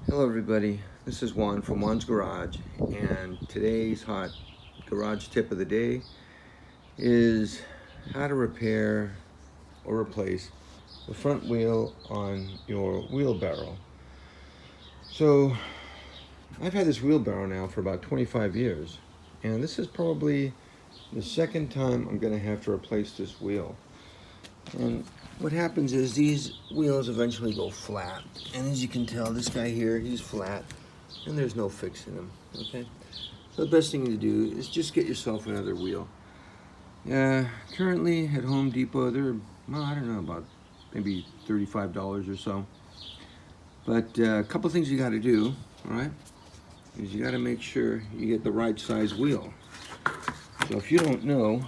Hello everybody, this is Juan from Juan's Garage, and today's hot garage tip of the day is how to repair or replace the front wheel on your wheelbarrow. So I've had this wheelbarrow now for about 25 years, and this is probably the second time I'm going to have to replace this wheel. And what happens is these wheels eventually go flat, and as you can tell, this guy here, he's flat and there's no fixing him. Okay, so the best thing to do is just get yourself another wheel. Currently at Home Depot, they're, well, I don't know, about maybe $35 or so. But a couple things you got to do, all right, is you got to make sure you get the right size wheel. So if you don't know,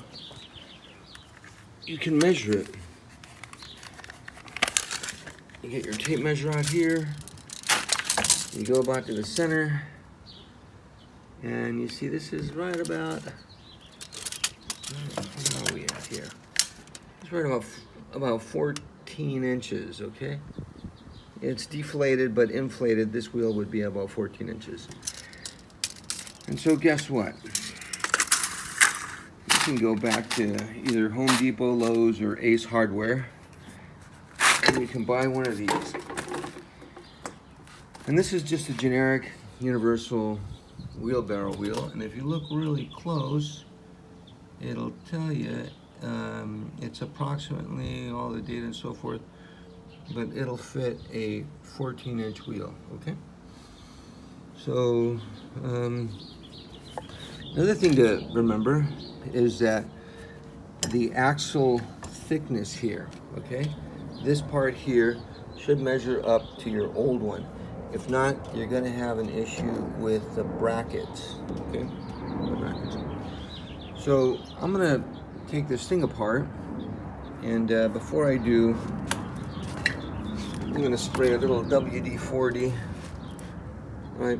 you can measure it. You get your tape measure out here, you go about to the center, and you see this is right about, what are we at here? It's right about 14 inches, okay? It's deflated, but inflated, this wheel would be about 14 inches. And so guess what? You can go back to either Home Depot, Lowe's, or Ace Hardware, and you can buy one of these. And this is just a generic universal wheelbarrow wheel, and if you look really close, it'll tell you it's approximately all the data and so forth, but it'll fit a 14-inch wheel, okay? So another thing to remember is that the axle thickness here, okay? This part here should measure up to your old one. If not, you're going to have an issue with the brackets, okay? The brackets. So I'm going to take this thing apart, and before I do, I'm going to spray a little WD-40 right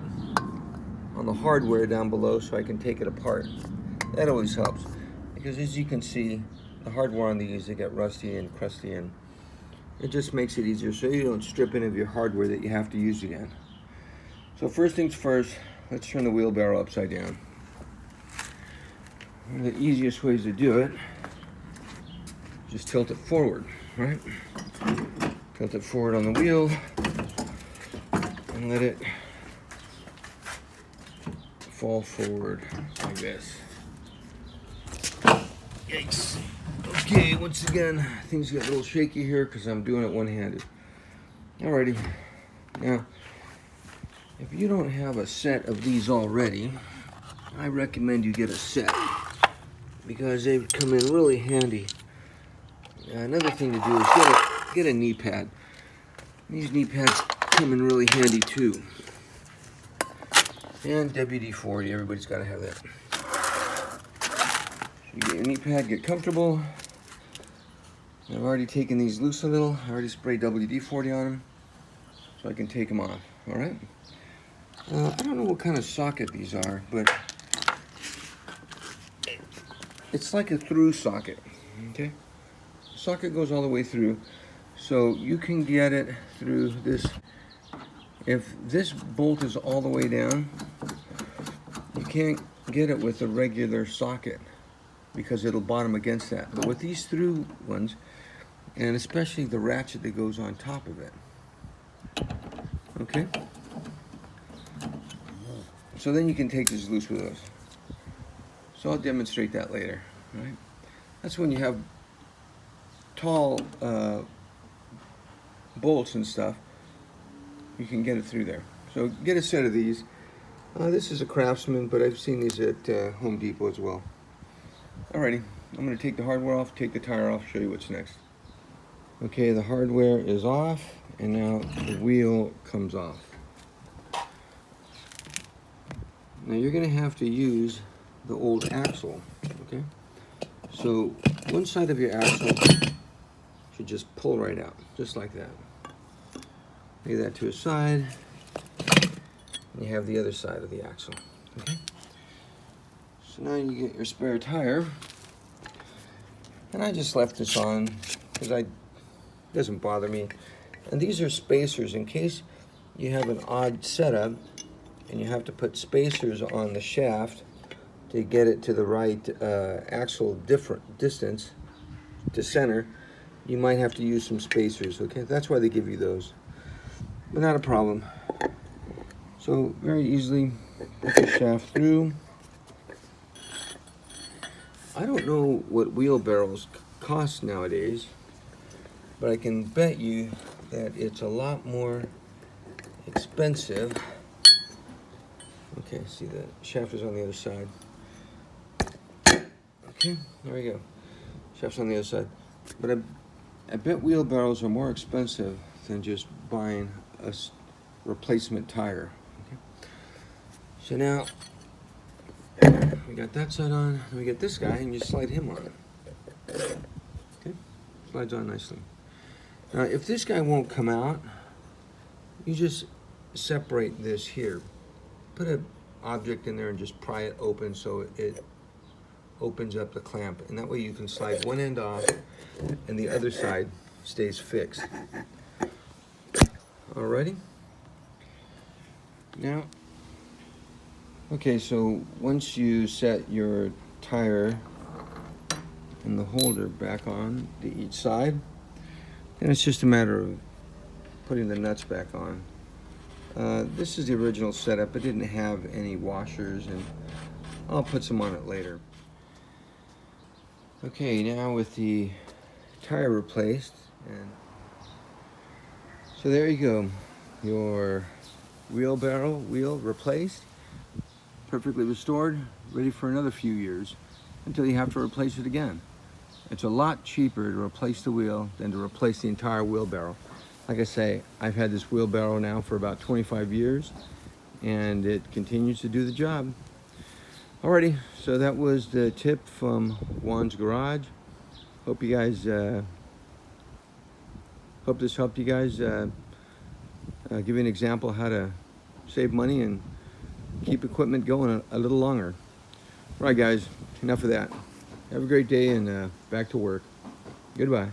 on the hardware down below so I can take it apart. That always helps, because as you can see, the hardware on these, they get rusty and crusty, and it just makes it easier so you don't strip any of your hardware that you have to use again. So first things first, let's turn the wheelbarrow upside down. One of the easiest ways to do it, just tilt it forward, right? Tilt it forward on the wheel and let it fall forward like this. Yikes. Okay, once again, things get a little shaky here because I'm doing it one-handed. Alrighty. Now, if you don't have a set of these already, I recommend you get a set because they come in really handy. Another thing to do is get a knee pad. These knee pads come in really handy too. And WD-40, everybody's got to have that. You get your knee pad, get comfortable. I've already taken these loose a little. I already sprayed WD-40 on them, so I can take them off, all right? I don't know what kind of socket these are, but it's like a through socket, okay? Socket goes all the way through, so you can get it through this. If this bolt is all the way down, you can't get it with a regular socket because it'll bottom against that. But with these through ones, and especially the ratchet that goes on top of it, okay? So then you can take this loose with those. So I'll demonstrate that later, right? That's when you have tall bolts and stuff, you can get it through there. So get a set of these. This is a Craftsman, but I've seen these at Home Depot as well. Alrighty, I'm going to take the hardware off, take the tire off, show you what's next. Okay, the hardware is off, and now the wheel comes off. Now you're going to have to use the old axle, okay? So one side of your axle should just pull right out, just like that. Lay that to a side, and you have the other side of the axle, okay? So now you get your spare tire, and I just left this on because it doesn't bother me. And these are spacers in case you have an odd setup and you have to put spacers on the shaft to get it to the right axle distance to center, you might have to use some spacers, okay? That's why they give you those, but not a problem. So very easily put the shaft through. I don't know what wheelbarrows cost nowadays, but I can bet you that it's a lot more expensive. Okay, see the shaft is on the other side. Okay, there we go. Shaft's on the other side. But I bet wheelbarrows are more expensive than just buying a replacement tire. Okay. So now we got that side on, and we get this guy, and you slide him on. Okay, slides on nicely. Now, if this guy won't come out, you just separate this here. Put an object in there and just pry it open so it opens up the clamp, and that way you can slide one end off and the other side stays fixed. Alrighty. Now, okay, so once you set your tire and the holder back on to each side, then it's just a matter of putting the nuts back on. This is the original setup. It didn't have any washers, and I'll put some on it later. Okay, now with the tire replaced, and so there you go. Your wheelbarrow wheel replaced, perfectly restored, ready for another few years until you have to replace it again. It's a lot cheaper to replace the wheel than to replace the entire wheelbarrow. Like I say, I've had this wheelbarrow now for about 25 years, and it continues to do the job. Alrighty, so that was the tip from Juan's Garage. Hope you guys, hope this helped you guys, give you an example how to save money and keep equipment going a little longer. All right, guys, enough of that. Have a great day, and back to work. Goodbye.